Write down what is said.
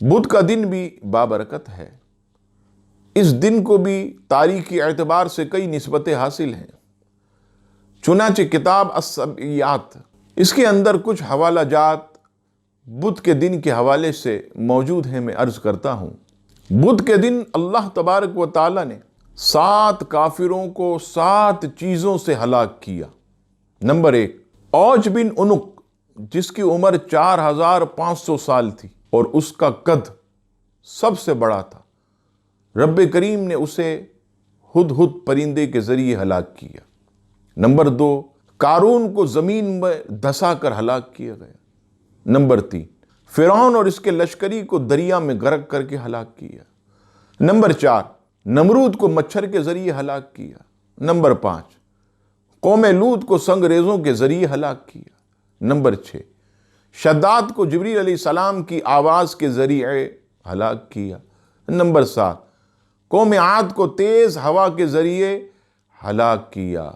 بدھ کا دن بھی بابرکت ہے۔ اس دن کو بھی تاریخی اعتبار سے کئی نسبتیں حاصل ہیں۔ چنانچہ کتاب السبعیات، اس کے اندر کچھ حوالہ جات بدھ کے دن کے حوالے سے موجود ہیں، میں عرض کرتا ہوں۔ بدھ کے دن اللہ تبارک و تعالی نے 7 کافروں کو 7 چیزوں سے ہلاک کیا۔ نمبر 1، اوج بن عنق، جس کی عمر 4500 سال تھی اور اس کا قد سب سے بڑا تھا، رب کریم نے اسے ہدہد پرندے کے ذریعے ہلاک کیا۔ نمبر 2، قارون کو زمین میں دھسا کر ہلاک کیا گیا۔ نمبر 3، فرعون اور اس کے لشکری کو دریا میں غرق کر کے ہلاک کیا۔ نمبر 4، نمرود کو مچھر کے ذریعے ہلاک کیا۔ نمبر 5، قوم لوط کو سنگریزوں کے ذریعے ہلاک کیا۔ نمبر 6، شداد کو جبریل علیہ السلام کی آواز کے ذریعے ہلاک کیا۔ نمبر 7، قوم عاد کو تیز ہوا کے ذریعے ہلاک کیا۔